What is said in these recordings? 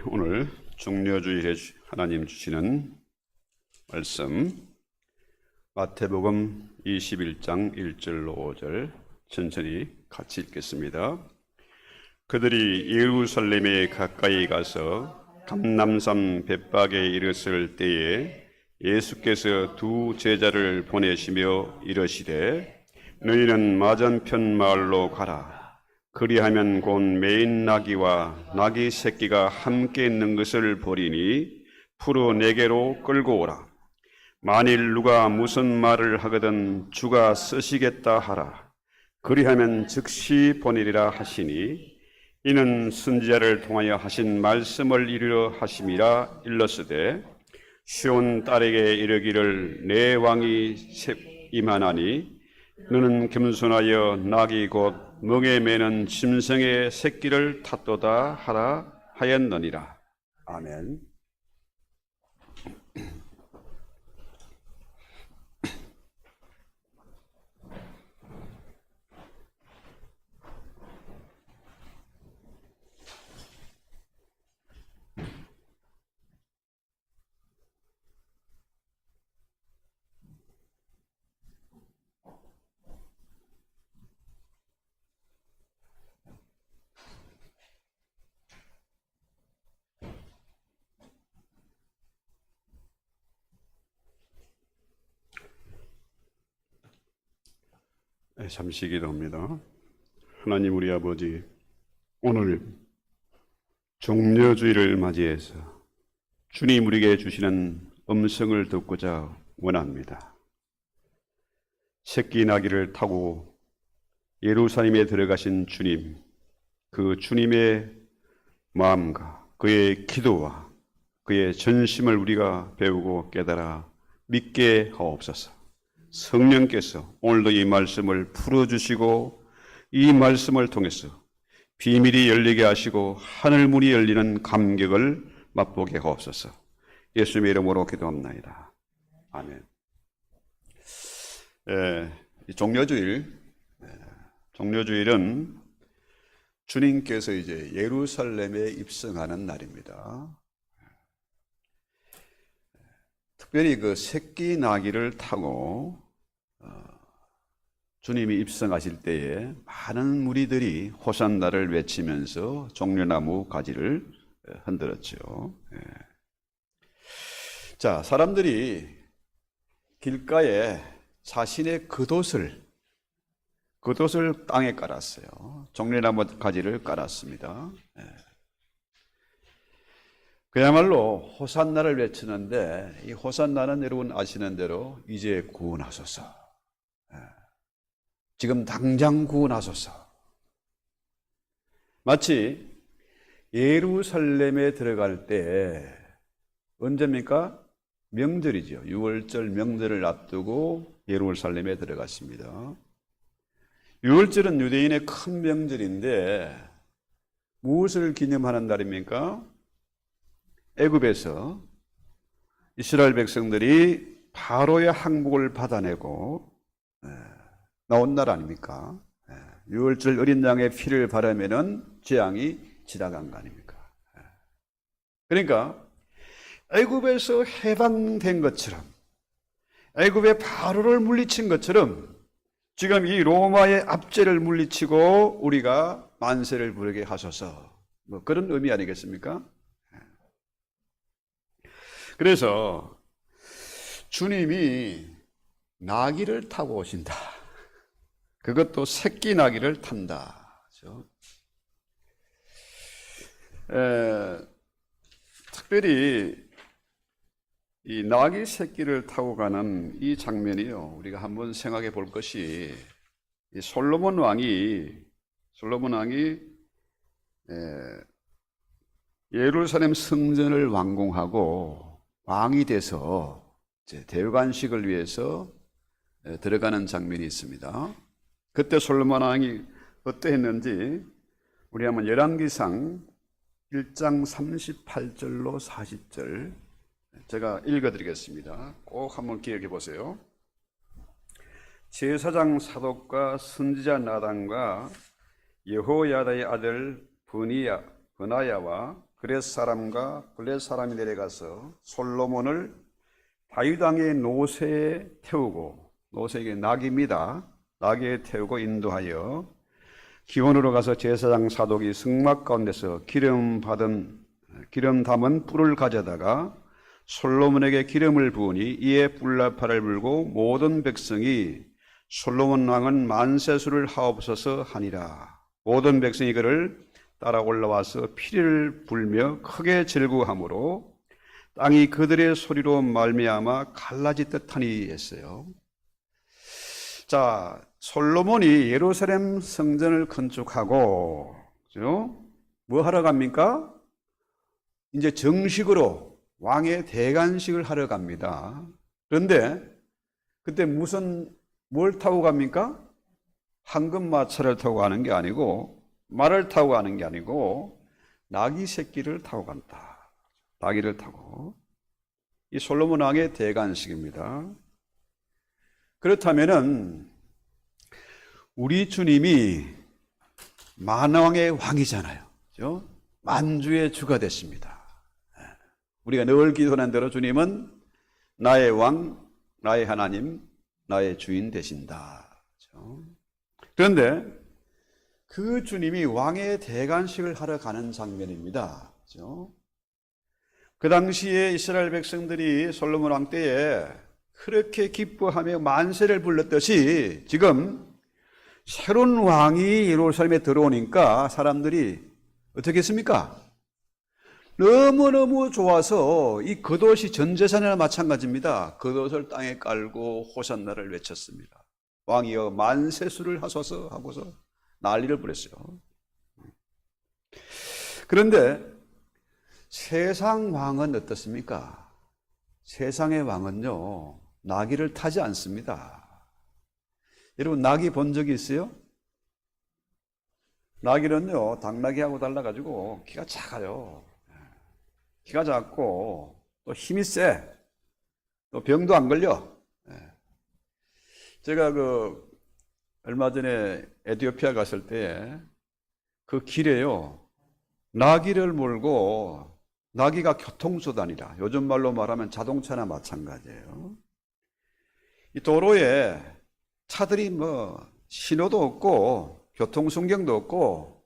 오늘 종려주일에 하나님 주시는 말씀 마태복음 21장 1절로 5절 천천히 같이 읽겠습니다. 그들이 예루살렘에 가까이 가서 감람산 벳박에 이르렀을 때에 예수께서 두 제자를 보내시며 이르시되 너희는 맞은편 마을로 가라. 그리하면 곧 매인 나귀와 나귀 새끼가 함께 있는 것을 보리니 풀어 내게로 끌고 오라. 만일 누가 무슨 말을 하거든 주가 쓰시겠다 하라. 그리하면 즉시 보내리라 하시니 이는 선지자를 통하여 하신 말씀을 이루려 하심이라 일렀으되 시온 딸에게 이르기를 내 왕이 임하나니 너는 겸손하여 나귀 곧 멍에 매는 짐승의 새끼를 탔도다 하라 하였느니라. 아멘. 잠시 기도합니다. 하나님 우리 아버지, 오늘 종려주일을 맞이해서 주님 우리에게 주시는 음성을 듣고자 원합니다. 새끼 나귀를 타고 예루살렘에 들어가신 주님, 그 주님의 마음과 그의 기도와 그의 전심을 우리가 배우고 깨달아 믿게 하옵소서. 성령께서 오늘도 이 말씀을 풀어주시고 이 말씀을 통해서 비밀이 열리게 하시고 하늘문이 열리는 감격을 맛보게 하옵소서. 예수님의 이름으로 기도합나이다. 아멘. 종려주일은 주님께서 이제 예루살렘에 입성하는 날입니다. 특별히 그 새끼 나귀를 타고 주님이 입성하실 때에 많은 무리들이 호산나를 외치면서 종려나무 가지를 흔들었죠. 자, 사람들이 길가에 자신의 겉옷을 땅에 깔았어요. 종려나무 가지를 깔았습니다. 그야말로 호산나를 외치는데 이 호산나는 여러분 아시는 대로 이제 구원하소서. 지금 당장 구원하소서. 마치 예루살렘에 들어갈 때 언제입니까? 명절이죠. 6월절 명절을 앞두고 예루살렘에 들어갔습니다. 6월절은 유대인의 큰 명절인데 무엇을 기념하는 날입니까? 애굽에서 이스라엘 백성들이 바로의 항복을 받아내고 나온 날 아닙니까? 6월절 어린 양의 피를 바르면은 재앙이 지나간 거 아닙니까? 그러니까 애굽에서 해방된 것처럼, 애굽의 바로를 물리친 것처럼 지금 이 로마의 압제를 물리치고 우리가 만세를 부르게 하소서, 뭐 그런 의미 아니겠습니까? 그래서 주님이 나귀를 타고 오신다. 그것도 새끼 나귀를 탄다. 특별히 이 나귀 새끼를 타고 가는 이 장면이요, 우리가 한번 생각해 볼 것이, 이 솔로몬 왕이 예루살렘 성전을 완공하고 왕이 돼서 이제 대관식을 위해서 들어가는 장면이 있습니다. 그때 솔로몬 왕이 어떠했는지 우리 한번 열왕기상 1장 38절로 40절 제가 읽어드리겠습니다. 꼭 한번 기억해 보세요. 제사장 사독과 선지자 나단과 여호야다의 아들 버나야와 그렛 사람과 블렛 사람이 내려가서 솔로몬을 다윗 왕의 노새에 태우고, 노새 이게 낙입니다. 낙에 태우고 인도하여 기온으로 가서 제사장 사독이 승막 가운데서 기름 담은 뿔을 가져다가 솔로몬에게 기름을 부으니 이에 뿔나팔을 불고 모든 백성이 솔로몬 왕은 만세수를 하옵소서 하니라. 모든 백성이 그를 따라 올라와서 피리를 불며 크게 절구하므로 땅이 그들의 소리로 말미암아 갈라지듯 하니 했어요. 자, 솔로몬이 예루살렘 성전을 건축하고, 그죠? 뭐 하러 갑니까? 이제 정식으로 왕의 대관식을 하러 갑니다. 그런데 그때 뭘 타고 갑니까? 황금마차를 타고 가는 게 아니고, 말을 타고 가는 게 아니고, 나귀 새끼를 타고 간다. 나귀를 타고. 이 솔로몬 왕의 대관식입니다. 그렇다면은 우리 주님이 만왕의 왕이잖아요. 그렇죠? 만주의 주가 됐습니다. 우리가 늘 기도하는 대로 주님은 나의 왕, 나의 하나님, 나의 주인 되신다. 그렇죠? 그런데 그 주님이 왕의 대관식을 하러 가는 장면입니다. 그렇죠? 그 당시에 이스라엘 백성들이 솔로몬 왕 때에 그렇게 기뻐하며 만세를 불렀듯이 지금 새로운 왕이 예루살렘에 들어오니까 사람들이 어떻게 했습니까? 너무너무 좋아서 이 겉옷이 전재산이나 마찬가지입니다. 겉옷을 땅에 깔고 호산나를 외쳤습니다. 왕이여 만세수를 하소서 하고서 난리를 부렸어요. 그런데 세상 왕은 어떻습니까? 세상의 왕은요, 나귀를 타지 않습니다. 여러분, 나귀 본 적이 있어요? 나귀는요, 당나귀하고 달라가지고 키가 작아요. 키가 작고 또 힘이 세. 또 병도 안 걸려. 제가 얼마 전에 에티오피아 갔을 때 그 길에요, 나귀를 몰고, 나귀가 교통수단이라, 요즘 말로 말하면 자동차나 마찬가지예요. 이 도로에 차들이 신호도 없고 교통순경도 없고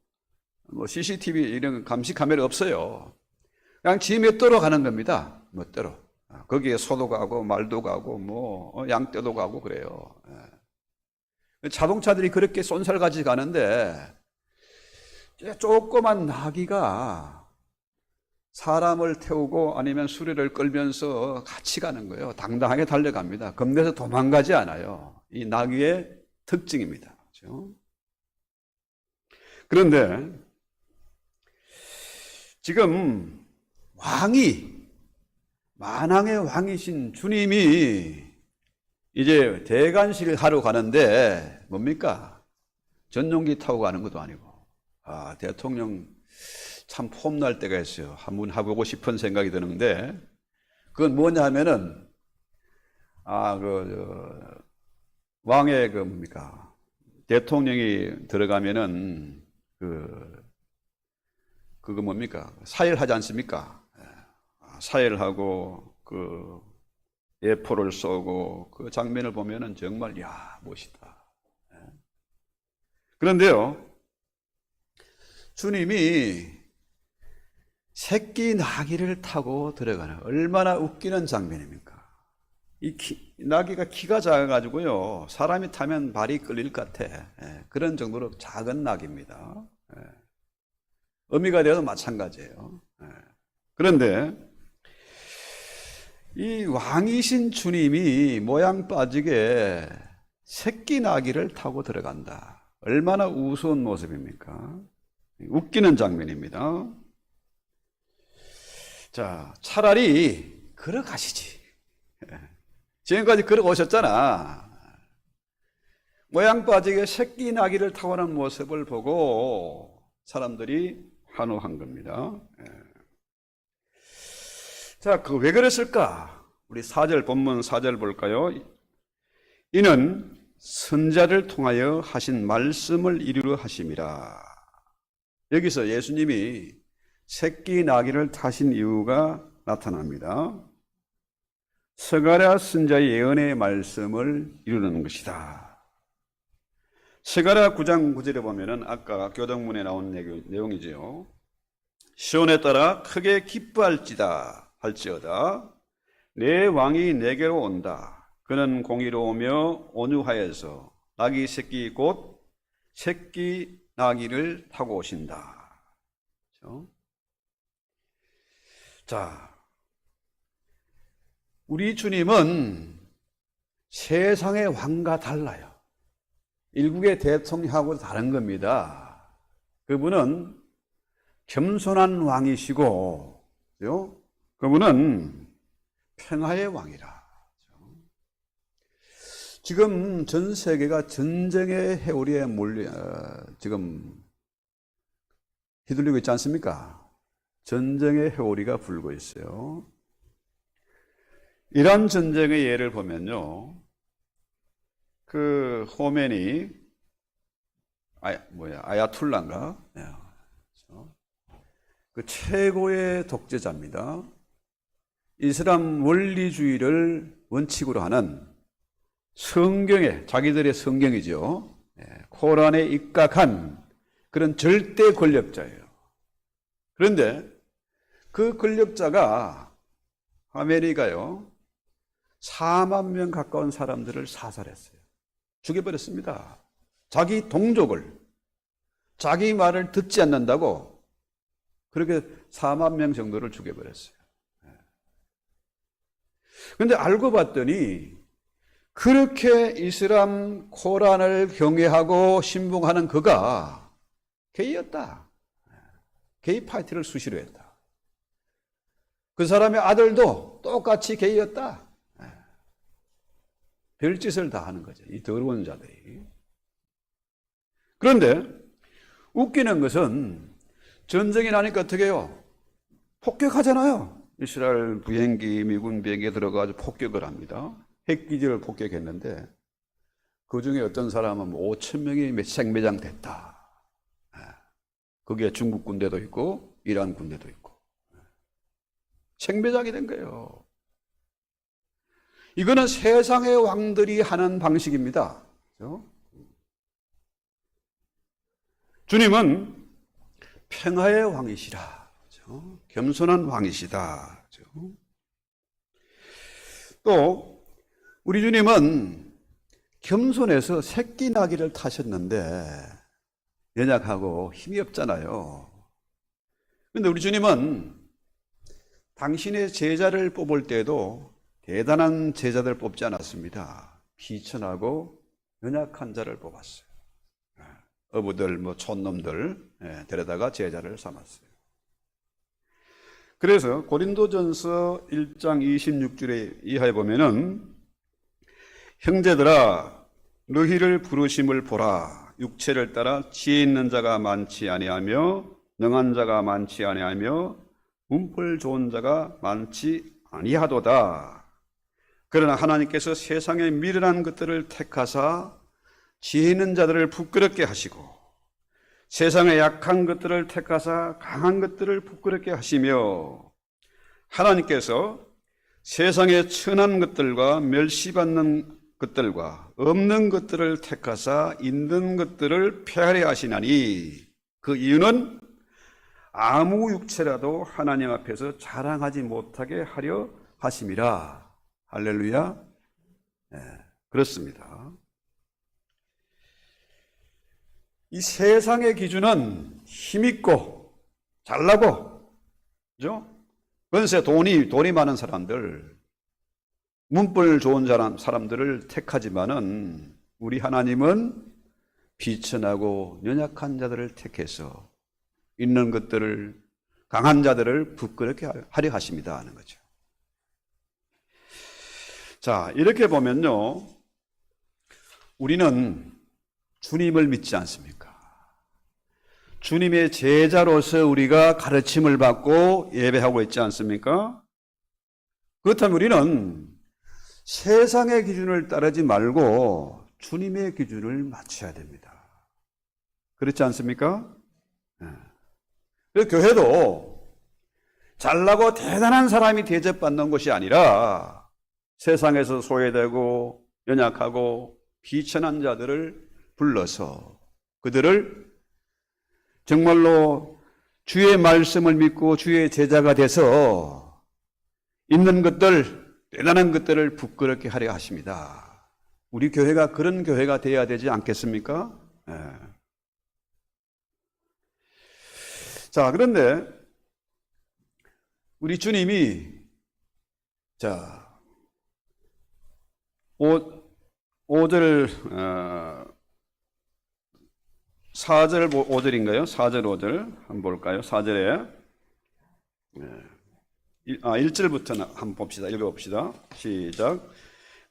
CCTV 이런 감시 카메라 없어요. 그냥 지 맷대로 가는 겁니다. 멋대로. 거기에 소도 가고 말도 가고 양떼도 가고 그래요. 자동차들이 그렇게 쏜살같이 가는데 조그만 나귀가 사람을 태우고 아니면 수레를 끌면서 같이 가는 거예요. 당당하게 달려갑니다. 겁내서 도망가지 않아요. 이 나귀의 특징입니다. 그렇죠? 그런데 지금 만왕의 왕이신 주님이 이제 대관식을 하러 가는데 뭡니까? 전용기 타고 가는 것도 아니고, 대통령 참 폼날 때가 있어요. 한번 해보고 싶은 생각이 드는데, 그건 뭐냐 하면은, 왕의 뭡니까? 대통령이 들어가면은, 그거 뭡니까? 사열하지 않습니까? 사열하고, 예포를 쏘고, 그 장면을 보면은 정말, 멋있다. 그런데요, 주님이 새끼 나귀를 타고 들어가는, 얼마나 웃기는 장면입니까? 이 나귀가 키가 작아가지고요, 사람이 타면 발이 끌릴 것 같아. 그런 정도로 작은 나귀입니다. 어미가 되어도 마찬가지예요. 그런데 이 왕이신 주님이 모양 빠지게 새끼 나귀를 타고 들어간다. 얼마나 우스운 모습입니까? 웃기는 장면입니다. 자, 차라리 걸어가시지. 지금까지 걸어오셨잖아. 모양 빠지게 새끼 나귀를 타고 가는 모습을 보고 사람들이 환호한 겁니다. 자, 왜 그랬을까? 우리 본문 4절 볼까요? 이는 선자를 통하여 하신 말씀을 이루려 하심이라. 여기서 예수님이 새끼 나귀를 타신 이유가 나타납니다. 스가랴 선지자의 예언의 말씀을 이루는 것이다. 스가랴 9장 9절에 보면은 아까 교동문에 나온 내용이지요. 시온에 따라 크게 기뻐할지다 할지어다. 내 왕이 내게로 온다. 그는 공의로우며 온유하여서 나귀 새끼 곧 새끼 나귀를 타고 오신다. 그렇죠? 자, 우리 주님은 세상의 왕과 달라요. 일국의 대통령하고 다른 겁니다. 그분은 겸손한 왕이시고, 그분은 평화의 왕이라. 지금 전 세계가 전쟁의 해오리에 지금 휘둘리고 있지 않습니까? 전쟁의 해오리가 불고 있어요. 이란 전쟁의 예를 보면요, 그 호메니 아야툴라인가? 그 최고의 독재자입니다. 이슬람 원리주의를 원칙으로 하는 성경에, 자기들의 성경이죠, 코란에 입각한 그런 절대 권력자예요. 그런데 그 권력자가 아메리카요 4만 명 가까운 사람들을 사살했어요. 죽여버렸습니다. 자기 동족을, 자기 말을 듣지 않는다고 그렇게 4만 명 정도를 죽여버렸어요. 그런데 알고 봤더니 그렇게 이슬람 코란을 경외하고 신봉하는 그가 게이였다. 게이 파티를 수시로 했다. 그 사람의 아들도 똑같이 게이였다. 별짓을 다 하는 거죠, 이 더러운 자들이. 그런데 웃기는 것은 전쟁이 나니까 어떻게 해요? 폭격하잖아요. 이스라엘 비행기, 미군 비행기에 들어가서 폭격을 합니다. 핵기지를 폭격했는데 그 중에 어떤 사람은 5천 명이 생매장됐다. 거기에 중국 군대도 있고 이란 군대도 있고 생매장이 된 거예요. 이거는 세상의 왕들이 하는 방식입니다. 그렇죠? 주님은 평화의 왕이시라. 그렇죠? 겸손한 왕이시다. 그렇죠? 또 우리 주님은 겸손해서 새끼 나귀를 타셨는데 연약하고 힘이 없잖아요. 그런데 우리 주님은 당신의 제자를 뽑을 때도 대단한 제자들 뽑지 않았습니다. 비천하고 연약한 자를 뽑았어요. 어부들, 촌놈들 데려다가 제자를 삼았어요. 그래서 고린도전서 1장 26절에 이하에 보면은 형제들아 너희를 부르심을 보라. 육체를 따라 지혜 있는 자가 많지 아니하며 능한 자가 많지 아니하며 문벌 좋은 자가 많지 아니하도다. 그러나 하나님께서 세상에 미련한 것들을 택하사 지혜 있는 자들을 부끄럽게 하시고 세상에 약한 것들을 택하사 강한 것들을 부끄럽게 하시며 하나님께서 세상에 천한 것들과 멸시받는 것들과 없는 것들을 택하사 있는 것들을 폐하려 하시나니 그 이유는 아무 육체라도 하나님 앞에서 자랑하지 못하게 하려 하심이라. 할렐루야. 네, 그렇습니다. 이 세상의 기준은 힘있고 잘나고, 그죠? 건세 돈이 많은 사람들, 문벌 좋은 사람들을 택하지만은 우리 하나님은 비천하고 연약한 자들을 택해서 있는 것들을, 강한 자들을 부끄럽게 하려 하십니다 하는 거죠. 자, 이렇게 보면요, 우리는 주님을 믿지 않습니까? 주님의 제자로서 우리가 가르침을 받고 예배하고 있지 않습니까? 그렇다면 우리는 세상의 기준을 따르지 말고 주님의 기준을 맞춰야 됩니다. 그렇지 않습니까? 그래서 교회도 잘나고 대단한 사람이 대접받는 것이 아니라 세상에서 소외되고 연약하고 비천한 자들을 불러서 그들을 정말로 주의 말씀을 믿고 주의 제자가 돼서 있는 것들, 대단한 것들을 부끄럽게 하려 하십니다. 우리 교회가 그런 교회가 되어야 되지 않겠습니까? 네. 자, 그런데 우리 주님이 자 5절 4절 5절인가요? 4절 5절 한번 볼까요? 4절에 1절부터 한번 봅시다. 읽어봅시다. 시작.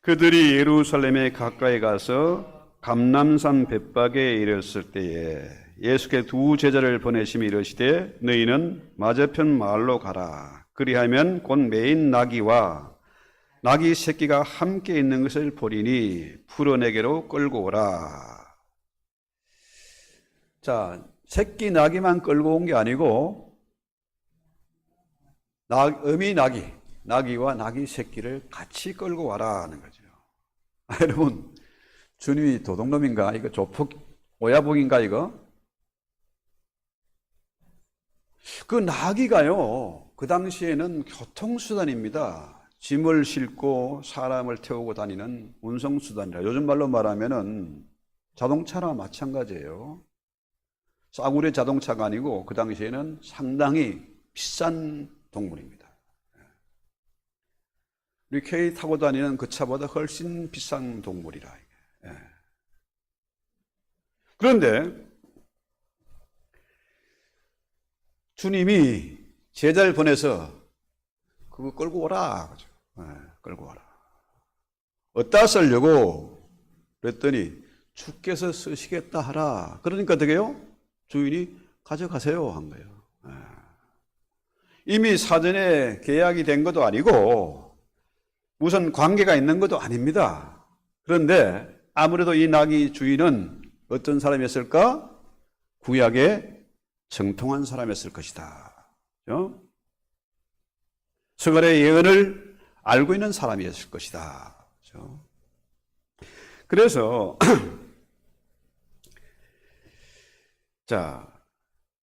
그들이 예루살렘에 가까이 가서 감람산 벳박에 이르렀을 때에 예수께 두 제자를 보내심이 이르시되 너희는 맞은편 마을로 가라. 그리하면 곧 매인 나귀와 나귀 새끼가 함께 있는 것을 보리니 풀어내게로 끌고 오라. 자, 새끼 나귀만 끌고 온 게 아니고 어미 나귀와 나귀 새끼를 같이 끌고 와라 하는 거죠. 여러분, 주님이 도둑놈인가? 이거 조폭 오야복인가 이거? 그 나귀가요, 그 당시에는 교통수단입니다. 짐을 싣고 사람을 태우고 다니는 운송수단이라, 요즘 말로 말하면은 자동차나 마찬가지예요. 싸구려 자동차가 아니고 그 당시에는 상당히 비싼 동물입니다. 우리 K 타고 다니는 그 차보다 훨씬 비싼 동물이라. 그런데 주님이 제자를 보내서 그거 끌고 오라. 끌고 오라. 어디다 쓰려고? 그랬더니 주께서 쓰시겠다 하라. 그러니까 어떻게 해요? 주인이 가져가세요 한 거예요. 이미 사전에 계약이 된 것도 아니고 무슨 관계가 있는 것도 아닙니다. 그런데 아무래도 이 나귀 주인은 어떤 사람이었을까? 구약에 정통한 사람이었을 것이다. 그렇죠? 서갈의 예언을 알고 있는 사람이었을 것이다. 그렇죠? 그래서 자,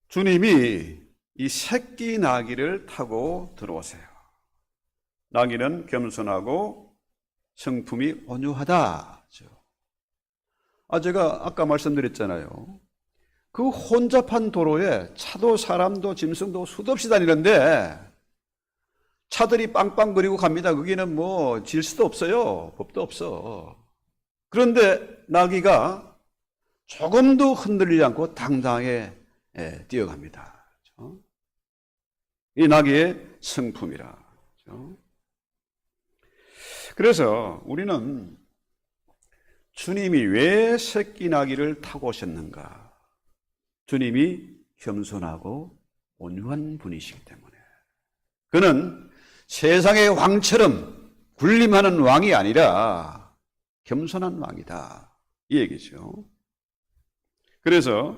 주님이 이 새끼 나귀를 타고 들어오세요. 나귀는 겸손하고 성품이 온유하다. 제가 아까 말씀드렸잖아요. 그 혼잡한 도로에 차도 사람도 짐승도 수도 없이 다니는데 차들이 빵빵거리고 갑니다. 거기는 뭐 질서도 없어요. 법도 없어. 그런데 나귀가 조금도 흔들리지 않고 당당하게 뛰어갑니다. 그렇죠? 이 나귀의 성품이라. 그렇죠? 그래서 우리는 주님이 왜 새끼 나귀를 타고 오셨는가? 주님이 겸손하고 온유한 분이시기 때문에. 그는 세상의 왕처럼 군림하는 왕이 아니라 겸손한 왕이다. 이 얘기죠. 그래서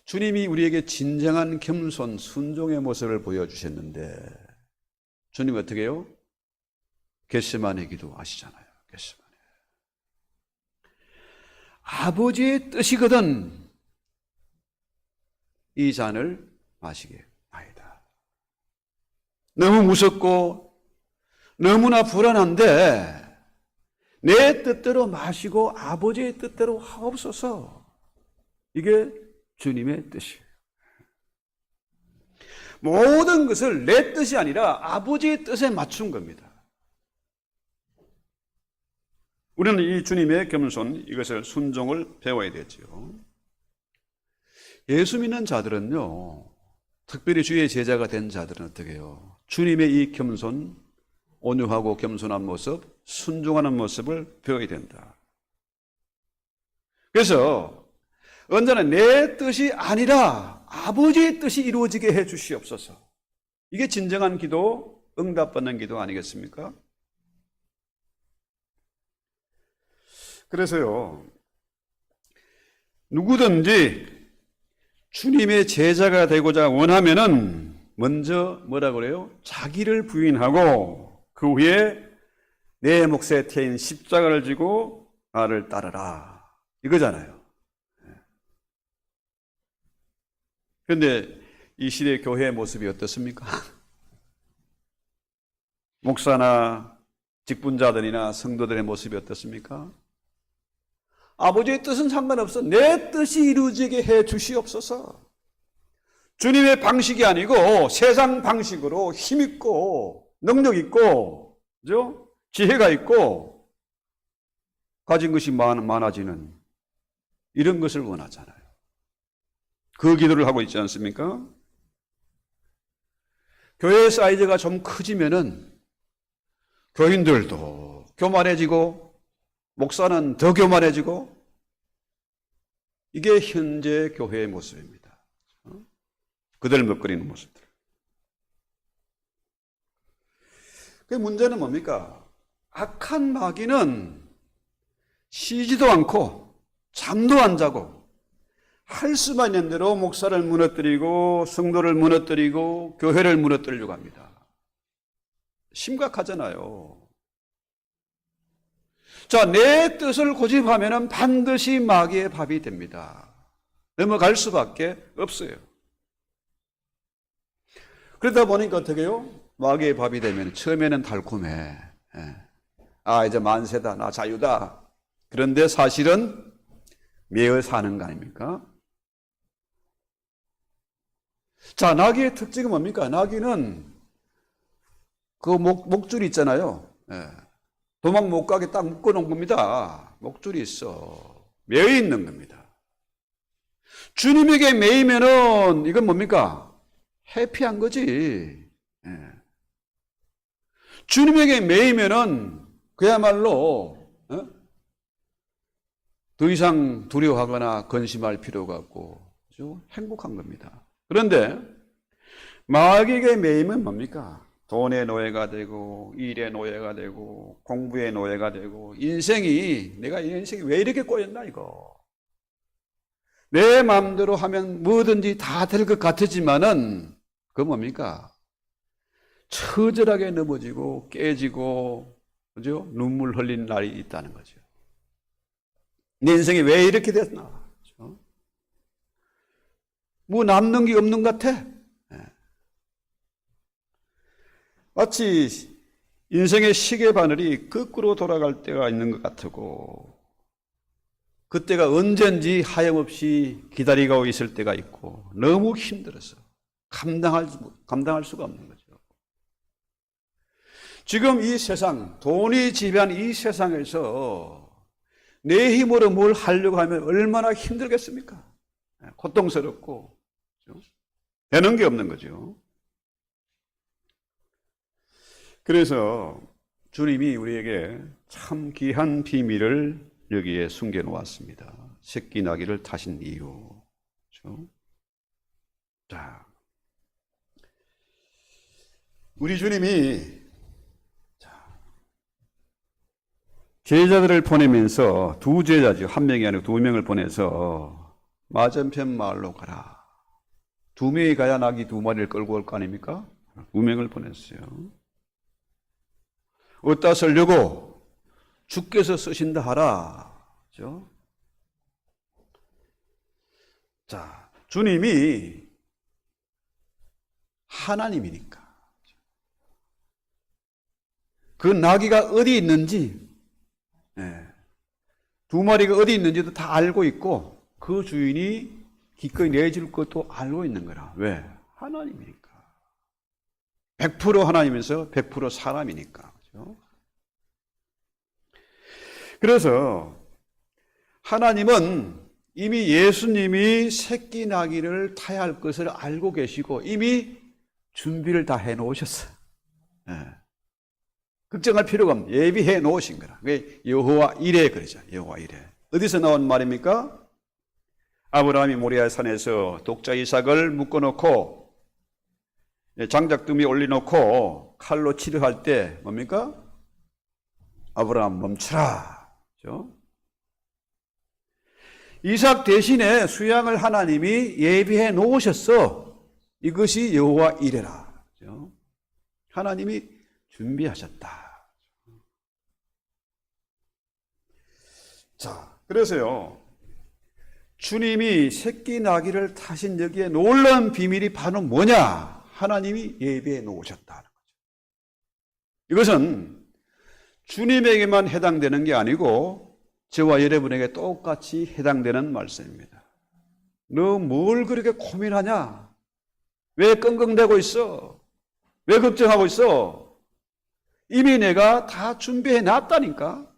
주님이 우리에게 진정한 겸손, 순종의 모습을 보여주셨는데 주님 어떻게 해요? 겟세마네 기도 아시잖아요. 겟세마네. 아버지의 뜻이거든 이 잔을 마시게 하이다. 너무 무섭고 너무나 불안한데 내 뜻대로 마시고 아버지의 뜻대로 하옵소서. 이게 주님의 뜻이에요. 모든 것을 내 뜻이 아니라 아버지의 뜻에 맞춘 겁니다. 우리는 이 주님의 겸손, 이것을 순종을 배워야 되죠. 예수 믿는 자들은요, 특별히 주의 제자가 된 자들은 어떻게 해요? 주님의 이 겸손, 온유하고 겸손한 모습, 순종하는 모습을 배워야 된다. 그래서 언제나 내 뜻이 아니라 아버지의 뜻이 이루어지게 해 주시옵소서. 이게 진정한 기도, 응답받는 기도 아니겠습니까? 그래서요, 누구든지 주님의 제자가 되고자 원하면은 먼저 뭐라 그래요? 자기를 부인하고 그 후에 내 몫에 태인 십자가를 지고 나를 따르라. 이거잖아요. 그런데 이 시대 교회의 모습이 어떻습니까? 목사나 직분자들이나 성도들의 모습이 어떻습니까? 아버지의 뜻은 상관없어. 내 뜻이 이루어지게 해 주시옵소서. 주님의 방식이 아니고 세상 방식으로 힘있고 능력 있고 그죠? 지혜가 있고 가진 것이 많아지는 이런 것을 원하잖아요. 그 기도를 하고 있지 않습니까? 교회 사이즈가 좀 커지면은 교인들도 교만해지고 목사는 더 교만해지고 이게 현재 교회의 모습입니다. 그들 먹거리는 모습들. 그 문제는 뭡니까? 악한 마귀는 쉬지도 않고 잠도 안 자고 할 수만 있는 대로 목사를 무너뜨리고 성도를 무너뜨리고 교회를 무너뜨리려고 합니다. 심각하잖아요. 자, 내 뜻을 고집하면 반드시 마귀의 밥이 됩니다. 넘어갈 수밖에 없어요. 그러다 보니까 어떻게 해요? 마귀의 밥이 되면 처음에는 달콤해. 아, 이제 만세다. 나 자유다. 그런데 사실은 매어 사는 거 아닙니까? 자, 나귀의 특징은 뭡니까? 나귀는 그 목줄이 있잖아요. 도망 못 가게 딱 묶어놓은 겁니다. 목줄이 있어. 매여 있는 겁니다. 주님에게 매이면은 이건 뭡니까? 해피한 거지. 주님에게 매이면은 그야말로 더 이상 두려워하거나 근심할 필요가 없고 아주 행복한 겁니다. 그런데 마귀에게 매이면 뭡니까? 돈의 노예가 되고 일의 노예가 되고 공부의 노예가 되고 인생이 내가 이 인생이 왜 이렇게 꼬였나 이거. 내 마음대로 하면 뭐든지 다 될 것 같지만은 그건 뭡니까? 처절하게 넘어지고 깨지고 그죠? 눈물 흘린 날이 있다는 거죠. 내 인생이 왜 이렇게 됐나? 그죠? 뭐 남는 게 없는 것 같아? 마치 인생의 시계 바늘이 거꾸로 돌아갈 때가 있는 것 같고 그때가 언젠지 하염없이 기다리고 있을 때가 있고 너무 힘들어서 감당할 수가 없는 거죠. 지금 이 세상, 돈이 지배한 이 세상에서 내 힘으로 뭘 하려고 하면 얼마나 힘들겠습니까? 고통스럽고 되는 게 없는 거죠. 그래서 주님이 우리에게 참 귀한 비밀을 여기에 숨겨 놓았습니다. 새끼 나귀를 타신 이유. 그렇죠? 자, 우리 주님이 제자들을 보내면서 두 제자죠. 한 명이 아니고 두 명을 보내서 맞은편 마을로 가라. 두 명이 가야 나귀 두 마리를 끌고 올 거 아닙니까? 두 명을 보냈어요. 어디다 쓰려고? 주께서 쓰신다 하라. 그렇죠? 자, 주님이 하나님이니까 그 나귀가 어디 있는지 두 마리가 어디 있는지도 다 알고 있고 그 주인이 기꺼이 내줄 것도 알고 있는 거라. 왜? 하나님이니까. 100% 하나님이면서 100% 사람이니까. 그렇죠? 그래서 하나님은 이미 예수님이 새끼 나귀를 타야 할 것을 알고 계시고 이미 준비를 다 해놓으셨어요. 걱정할 필요가 없는 예비해 놓으신 거라. 그게 여호와 이레 그러죠. 여호와 이레. 어디서 나온 말입니까? 아브라함이 모리아 산에서 독자 이삭을 묶어놓고 장작두미 올려놓고 칼로 치료할 때 뭡니까? 아브라함 멈추라. 그렇죠? 이삭 대신에 수양을 하나님이 예비해 놓으셨어. 이것이 여호와 이레라. 하나님이 준비하셨다. 자, 그래서요, 주님이 새끼 나귀를 타신 여기에 놀라운 비밀이 바로 뭐냐? 하나님이 예배해 놓으셨다는 거죠. 이것은 주님에게만 해당되는 게 아니고 저와 여러분에게 똑같이 해당되는 말씀입니다. 너 뭘 그렇게 고민하냐? 왜 끙끙대고 있어? 왜 걱정하고 있어? 이미 내가 다 준비해 놨다니까.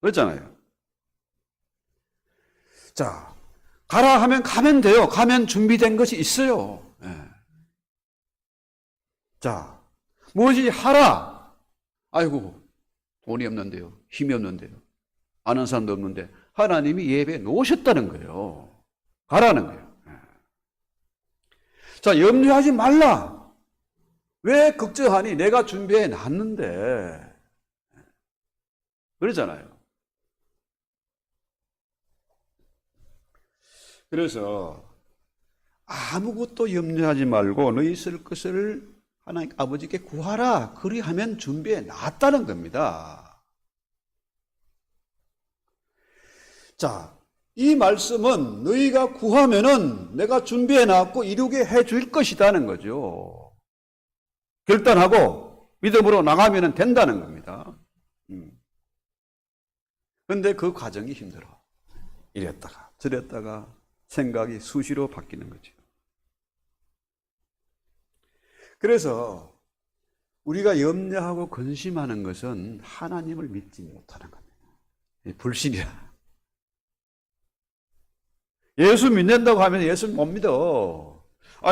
그렇잖아요. 자, 가라 하면 가면 돼요. 가면 준비된 것이 있어요. 자, 무엇이 하라. 아이고, 돈이 없는데요. 힘이 없는데요. 아는 사람도 없는데 하나님이 예배에 놓으셨다는 거예요. 가라는 거예요. 자, 염려하지 말라. 왜 걱정하니? 내가 준비해 놨는데. 그러잖아요. 그래서 아무것도 염려하지 말고 너희 쓸 것을 하나님 아버지께 구하라. 그리하면 준비해 놨다는 겁니다. 자, 이 말씀은 너희가 구하면은 내가 준비해 놨고 이루게 해 줄 것이다는 거죠. 결단하고 믿음으로 나가면 된다는 겁니다. 그런데 그 과정이 힘들어. 이랬다가 저랬다가 생각이 수시로 바뀌는 거죠. 그래서 우리가 염려하고 근심하는 것은 하나님을 믿지 못하는 겁니다. 불신이라. 예수 믿는다고 하면 예수 못 믿어.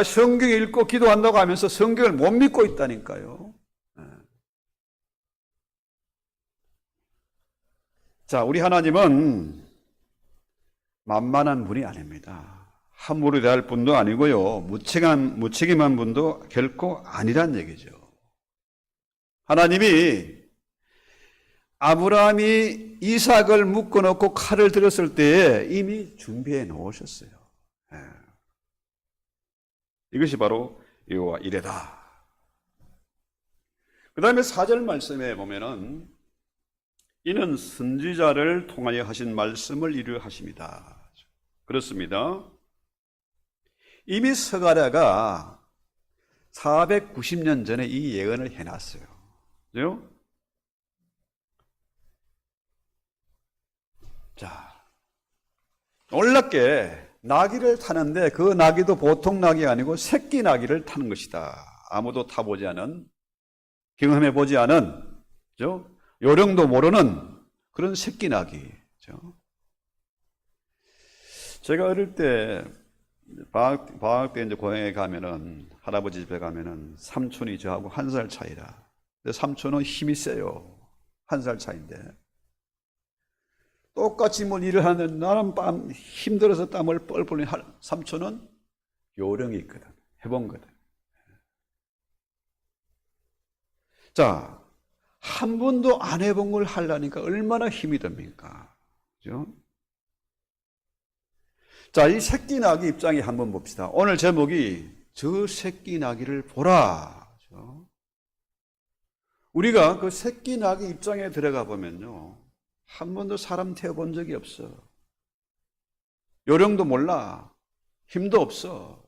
성경 읽고 기도한다고 하면서 성경을 못 믿고 있다니까요. 자, 우리 하나님은 만만한 분이 아닙니다. 함부로 대할 분도 아니고요. 무책임한 분도 결코 아니란 얘기죠. 하나님이 아브라함이 이삭을 묶어놓고 칼을 들었을 때에 이미 준비해 놓으셨어요. 이것이 바로 여호와 이레다. 그 다음에 4절 말씀에 보면은 이는 선지자를 통하여 하신 말씀을 이루어 하십니다. 그렇습니다. 이미 스가랴가 490년 전에 이 예언을 해놨어요. 그죠? 자, 놀랍게 나귀를 타는데 그 나귀도 보통 나귀가 아니고 새끼 나귀를 타는 것이다. 아무도 타보지 않은, 경험해보지 않은, 그죠? 요령도 모르는 그런 새끼 나귀. 그죠? 제가 어릴 때 방학 때 이제 고향에 가면은 할아버지 집에 가면은 삼촌이 저하고 1살 차이라. 근데 삼촌은 힘이 세요. 1살 차인데. 똑같이 뭘 일을 하는데 나는 힘들어서 땀을 뻘뻘 흘리는 삼촌은 요령이 있거든. 해본 거든. 자, 한 번도 안 해본 걸 하려니까 얼마나 힘이 듭니까? 그죠? 자, 이 새끼 나귀 입장에 한번 봅시다. 오늘 제목이 저 새끼 나귀를 보라. 그죠? 우리가 그 새끼 나귀 입장에 들어가 보면요. 한 번도 사람 태워본 적이 없어. 요령도 몰라. 힘도 없어.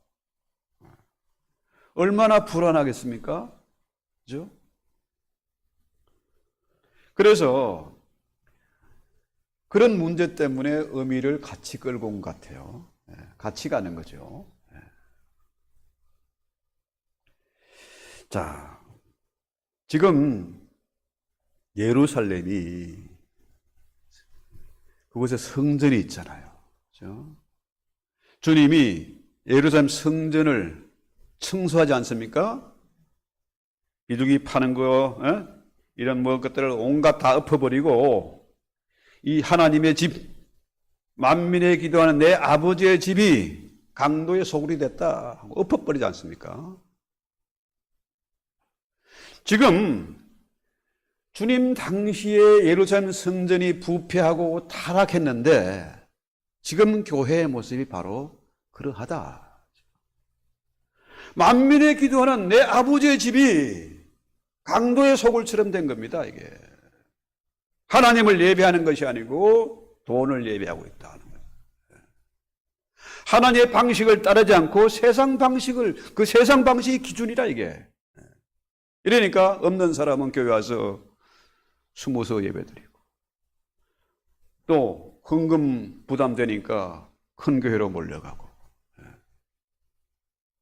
얼마나 불안하겠습니까? 그죠? 그래서 그런 문제 때문에 의미를 같이 끌고 온 것 같아요. 같이 가는 거죠. 자, 지금 예루살렘이 그곳에 성전이 있잖아요. 그렇죠? 주님이 예루살렘 성전을 청소하지 않습니까? 비둘기 파는 거, 이런 것들을 온갖 다 엎어버리고 이 하나님의 집, 만민의 기도하는 내 아버지의 집이 강도의 소굴이 됐다 하고 엎어버리지 않습니까? 지금 주님 당시에 예루살렘 성전이 부패하고 타락했는데 지금 교회의 모습이 바로 그러하다. 만민의 기도하는 내 아버지의 집이 강도의 소굴처럼 된 겁니다. 이게 하나님을 예배하는 것이 아니고 돈을 예배하고 있다는 거예요. 하나님의 방식을 따르지 않고 세상 방식을, 그 세상 방식이 기준이라 이게. 이러니까 없는 사람은 교회 와서 숨어서 예배드리고, 또 헌금 부담되니까 큰 교회로 몰려가고,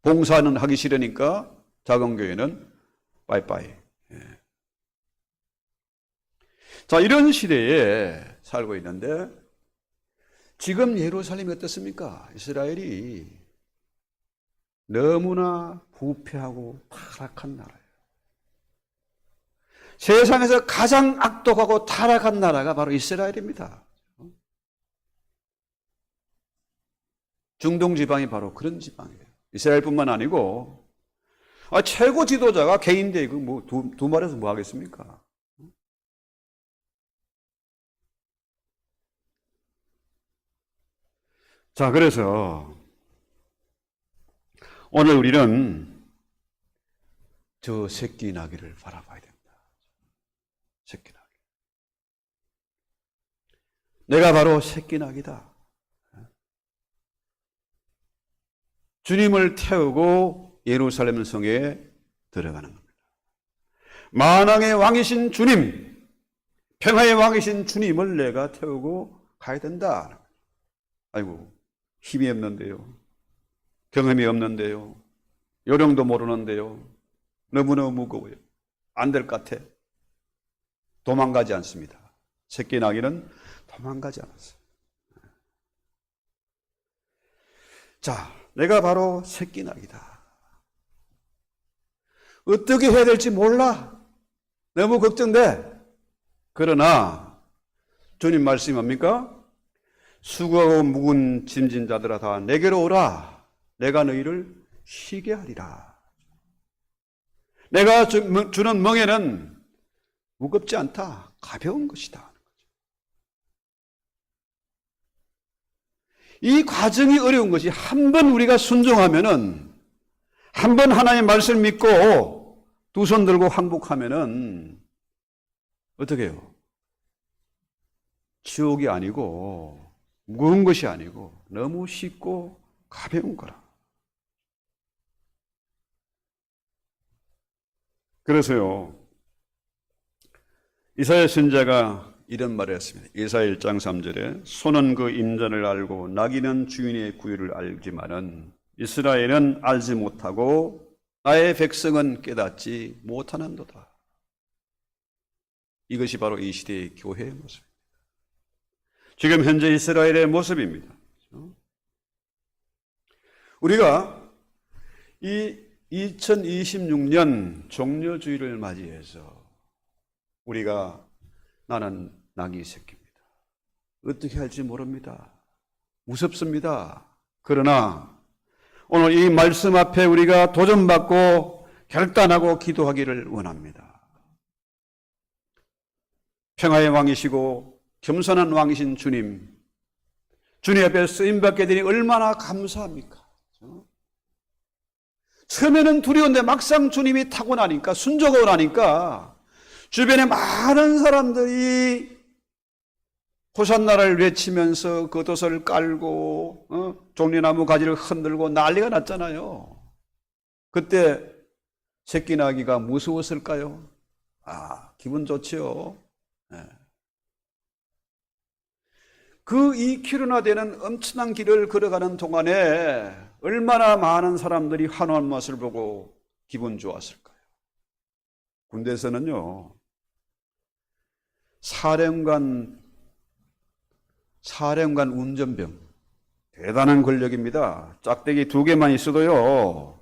봉사는 하기 싫으니까 작은 교회는 빠이빠이. 자, 이런 시대에 살고 있는데 지금 예루살렘이 어떻습니까? 이스라엘이 너무나 부패하고 타락한 나라예요. 세상에서 가장 악독하고 타락한 나라가 바로 이스라엘입니다. 중동 지방이 바로 그런 지방이에요. 이스라엘뿐만 아니고 최고 지도자가 개인데 이거 뭐 두 말해서 뭐 하겠습니까? 자, 그래서 오늘 우리는 저 새끼 나귀를 바라봐야 됩니다. 새끼 나귀. 내가 바로 새끼 나귀다. 주님을 태우고 예루살렘 성에 들어가는 겁니다. 만왕의 왕이신 주님, 평화의 왕이신 주님을 내가 태우고 가야 된다. 아이고, 힘이 없는데요. 경험이 없는데요. 요령도 모르는데요. 너무너무 무거워요. 안 될 것 같아. 도망가지 않습니다. 새끼 나귀는 도망가지 않았어요. 자, 내가 바로 새끼 나귀다. 어떻게 해야 될지 몰라. 너무 걱정돼. 그러나 주님 말씀이 뭡니까? 수고하고 묵은 짐진 자들아 다 내게로 오라. 내가 너희를 쉬게 하리라. 내가 주는 멍에는 무겁지 않다. 가벼운 것이다. 이 과정이 어려운 것이 한 번 우리가 순종하면은, 한 번 하나님의 말씀을 믿고 두 손 들고 항복하면은 어떻게 해요? 지옥이 아니고 무거운 것이 아니고 너무 쉽고 가벼운 거라. 그래서요, 이사야 선지자가 이런 말을 했습니다. 이사야 1장 3절에 소는 그 임전을 알고 나귀는 주인의 구유를 알지만은 이스라엘은 알지 못하고 나의 백성은 깨닫지 못하는도다. 이것이 바로 이 시대의 교회의 모습입니다. 지금 현재 이스라엘의 모습입니다. 우리가 이 2026년 종려주의를 맞이해서 우리가 나는 나귀 새끼입니다. 어떻게 할지 모릅니다. 무섭습니다. 그러나 오늘 이 말씀 앞에 우리가 도전받고 결단하고 기도하기를 원합니다. 평화의 왕이시고 겸손한 왕이신 주님, 주님 앞에 쓰임받게 되니 얼마나 감사합니까? 처음에는 두려운데 막상 주님이 타고 나니까, 순종하고 나니까 주변에 많은 사람들이 호산나를 외치면서 겉옷을 깔고 종려나무 가지를 흔들고 난리가 났잖아요. 그때 새끼 나귀가 무서웠을까요? 기분 좋지요. 네. 그 2km나 되는 엄청난 길을 걸어가는 동안에 얼마나 많은 사람들이 환호한 모습을 보고 기분 좋았을까요? 군대에서는요, 사령관 운전병, 대단한 권력입니다. 짝대기 2개만 있어도요,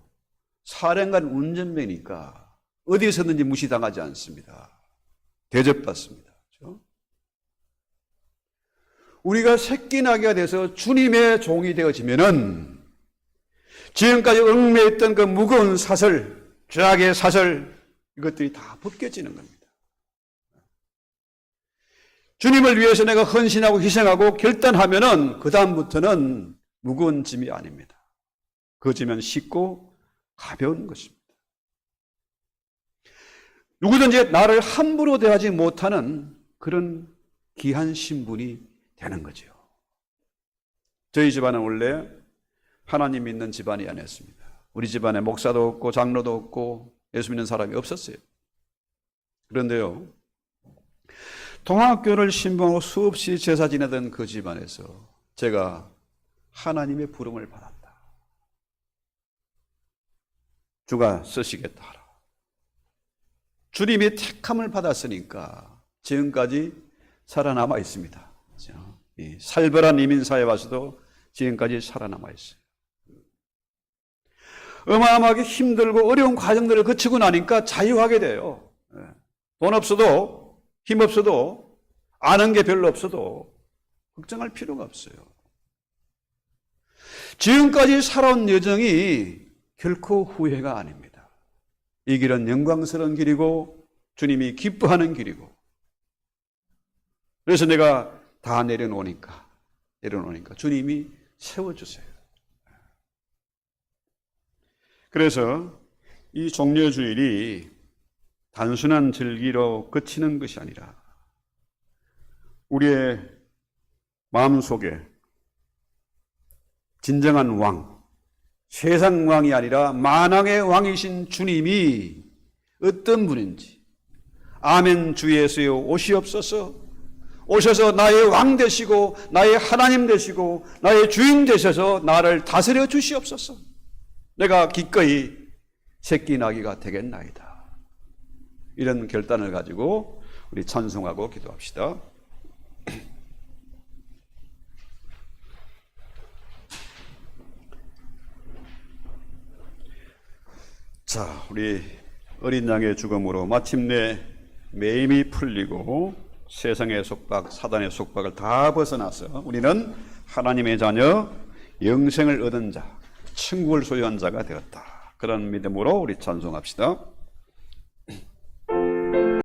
사령관 운전병이니까 어디서든지 무시당하지 않습니다. 대접받습니다. 그렇죠? 우리가 새끼 나귀가 돼서 주님의 종이 되어지면은 지금까지 얽매였던 그 무거운 사슬, 죄악의 사슬, 이것들이 다 벗겨지는 겁니다. 주님을 위해서 내가 헌신하고 희생하고 결단하면은 그 다음부터는 무거운 짐이 아닙니다. 그 짐은 쉽고 가벼운 것입니다. 누구든지 나를 함부로 대하지 못하는 그런 귀한 신분이 되는 거죠. 저희 집안은 원래 하나님 믿는 집안이 아니었습니다. 우리 집안에 목사도 없고 장로도 없고 예수 믿는 사람이 없었어요. 그런데요, 동학교를 신봉하고 수없이 제사 지내던 그 집안에서 제가 하나님의 부름을 받았다. 주가 쓰시겠다 하라. 주님이 택함을 받았으니까 지금까지 살아남아 있습니다. 이 살벌한 이민사에 와서도 지금까지 살아남아 있어요. 어마어마하게 힘들고 어려운 과정들을 거치고 나니까 자유하게 돼요. 돈 없어도, 힘 없어도, 아는 게 별로 없어도 걱정할 필요가 없어요. 지금까지 살아온 여정이 결코 후회가 아닙니다. 이 길은 영광스러운 길이고 주님이 기뻐하는 길이고, 그래서 내가 다 내려놓으니까 주님이 세워주세요. 그래서 이 종려주일이 단순한 절기로 그치는 것이 아니라 우리의 마음속에 진정한 왕, 세상 왕이 아니라 만왕의 왕이신 주님이 어떤 분인지, 아멘 주 예수여 오시옵소서, 오셔서 나의 왕 되시고 나의 하나님 되시고 나의 주인 되셔서 나를 다스려 주시옵소서. 내가 기꺼이 새끼 나귀가 되겠나이다. 이런 결단을 가지고 우리 찬송하고 기도합시다. 자, 우리 어린 양의 죽음으로 마침내 매임이 풀리고 세상의 속박, 사단의 속박을 다 벗어나서 우리는 하나님의 자녀, 영생을 얻은 자, 천국을 소유한 자가 되었다. 그런 믿음으로 우리 찬송합시다.